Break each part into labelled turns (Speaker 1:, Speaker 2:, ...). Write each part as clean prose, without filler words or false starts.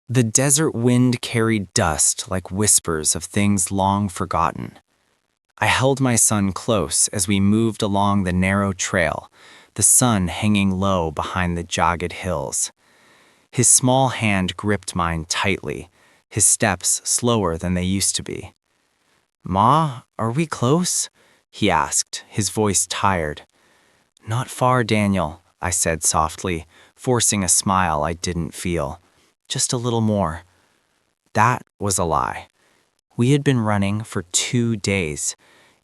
Speaker 1: The desert wind carried dust like whispers of things long forgotten. I held my son close as we moved along the narrow trail, the sun hanging low behind the jagged hills. His small hand gripped mine tightly, his steps slower than they used to be. "Ma, are we close?" he asked, his voice tired. "Not far, Daniel," I said softly, forcing a smile I didn't feel. "Just a little more." That was a lie. We had been running for 2 days.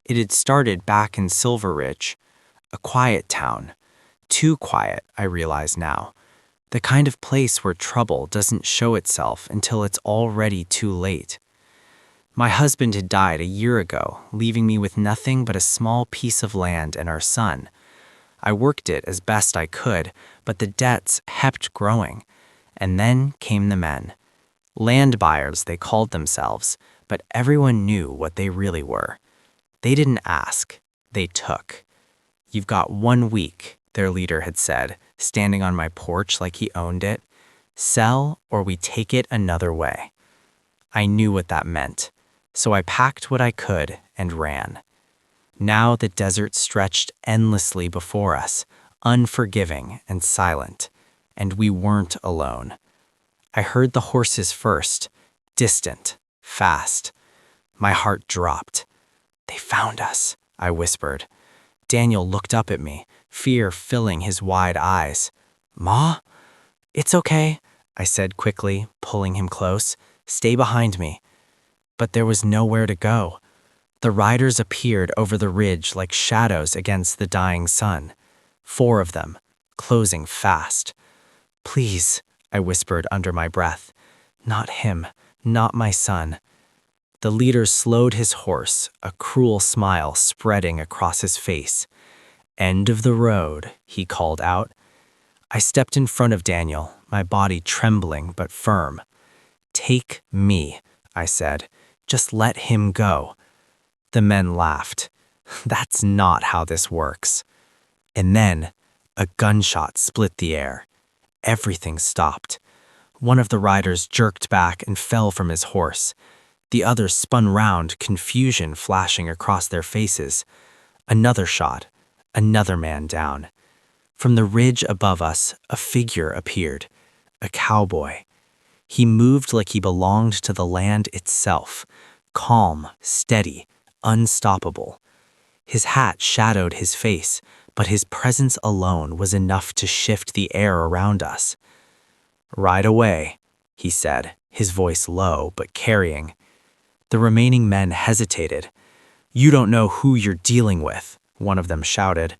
Speaker 1: It had started back in Silver Ridge, a quiet town. Too quiet, I realize now. The kind of place where trouble doesn't show itself until it's already too late. My husband had died a year ago, leaving me with nothing but a small piece of land and our son. I worked it as best I could, but the debts kept growing. And then came the men. Land buyers, they called themselves, but everyone knew what they really were. They didn't ask, they took. "You've got 1 week," their leader had said, standing on my porch like he owned it. "Sell or we take it another way." I knew what that meant, so I packed what I could and ran. Now the desert stretched endlessly before us, unforgiving and silent, and we weren't alone. I heard the horses first, distant, fast. My heart dropped. "They found us," I whispered. Daniel looked up at me, fear filling his wide eyes. "Ma?" "It's okay," I said quickly, pulling him close. "Stay behind me." But there was nowhere to go. The riders appeared over the ridge like shadows against the dying sun. 4 of them, closing fast. "Please," I whispered under my breath. "Not him, not my son." The leader slowed his horse, a cruel smile spreading across his face. "End of the road," he called out. I stepped in front of Daniel, my body trembling but firm. "Take me," I said. "Just let him go." The men laughed. "That's not how this works." And then, a gunshot split the air. Everything stopped. One of the riders jerked back and fell from his horse. The others spun round, confusion flashing across their faces. Another shot, another man down. From the ridge above us, a figure appeared, a cowboy. He moved like he belonged to the land itself, calm, steady, unstoppable. His hat shadowed his face, but his presence alone was enough to shift the air around us. "Ride away," he said, his voice low but carrying. The remaining men hesitated. "You don't know who you're dealing with," one of them shouted.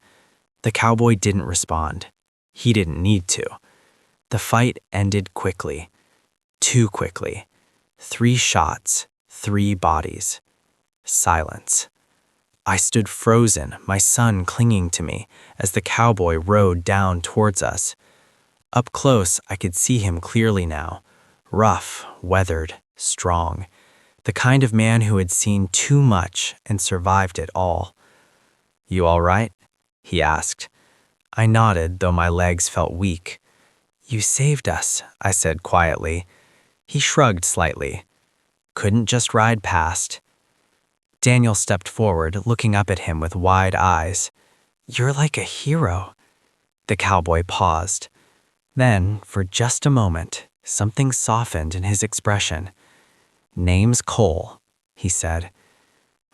Speaker 1: The cowboy didn't respond. He didn't need to. The fight ended quickly. Too quickly. 3 shots, 3 bodies. Silence. I stood frozen, my son clinging to me, as the cowboy rode down towards us. Up close, I could see him clearly now. Rough, weathered, strong. The kind of man who had seen too much and survived it all. "You all right?" he asked. I nodded, though my legs felt weak. "You saved us," I said quietly. He shrugged slightly. "Couldn't just ride past." Daniel stepped forward, looking up at him with wide eyes. "You're like a hero." The cowboy paused. Then, for just a moment, something softened in his expression. "Name's Cole," he said.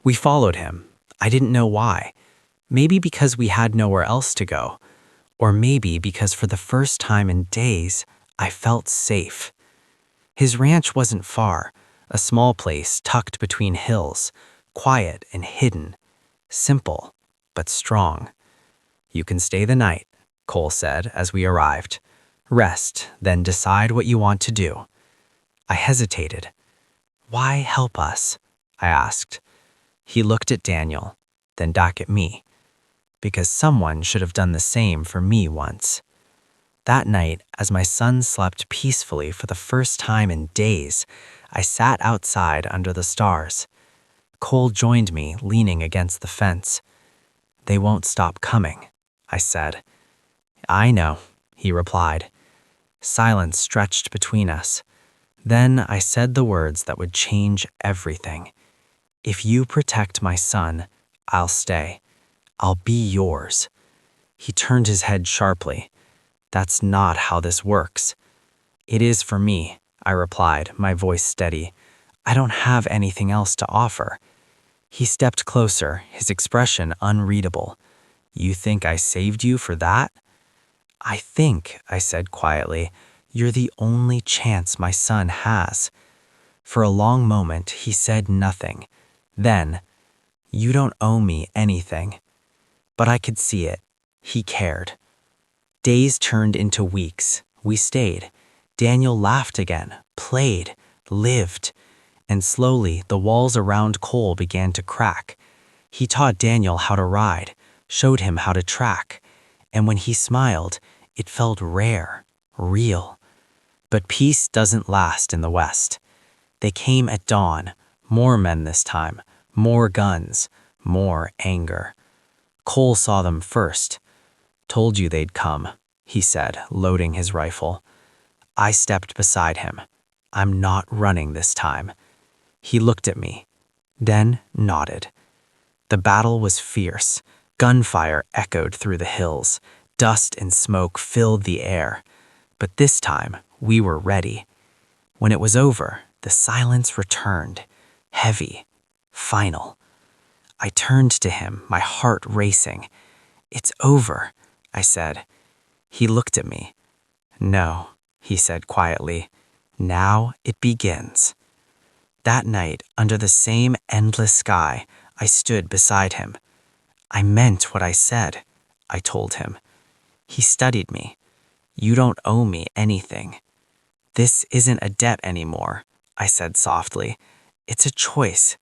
Speaker 1: We followed him. I didn't know why. Maybe because we had nowhere else to go. Or maybe because for the first time in days, I felt safe. His ranch wasn't far, a small place tucked between hills, quiet and hidden, simple but strong. "You can stay the night," Cole said as we arrived. "Rest, then decide what you want to do." I hesitated. "Why help us?" I asked. He looked at Daniel, then back at me. Because someone should have done the same for me once. That night, as my son slept peacefully for the first time in days, I sat outside under the stars. Cole joined me, leaning against the fence. "They won't stop coming," I said. "I know," he replied. Silence stretched between us. Then I said the words that would change everything. If you protect my son, I'll stay. I'll be yours. He turned his head sharply. That's not how this works. It is for me, I replied, my voice steady. I don't have anything else to offer. He stepped closer, his expression unreadable. You think I saved you for that? I think, I said quietly, you're the only chance my son has. For a long moment, he said nothing. Then, you don't owe me anything. But I could see it. He cared. Days turned into weeks. We stayed. Daniel laughed again, played, lived. And slowly, the walls around Cole began to crack. He taught Daniel how to ride, showed him how to track. And when he smiled, it felt rare, real. But peace doesn't last in the West. They came at dawn, more men this time, more guns, more anger. Cole saw them first. Told you they'd come, he said, loading his rifle. I stepped beside him. I'm not running this time. He looked at me, then nodded. The battle was fierce. Gunfire echoed through the hills. Dust and smoke filled the air. But this time, we were ready. When it was over, the silence returned, heavy, final. I turned to him, my heart racing. It's over, I said. He looked at me. No, he said quietly. Now it begins. That night, under the same endless sky, I stood beside him. I meant what I said, I told him. He studied me. You don't owe me anything. This isn't a debt anymore, I said softly. It's a choice.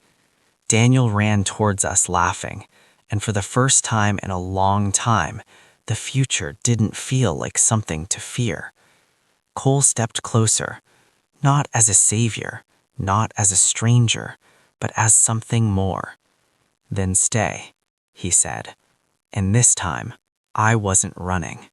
Speaker 1: Daniel ran towards us laughing, and for the first time in a long time, the future didn't feel like something to fear. Cole stepped closer, not as a savior, not as a stranger, but as something more. Then stay, he said. And this time, I wasn't running.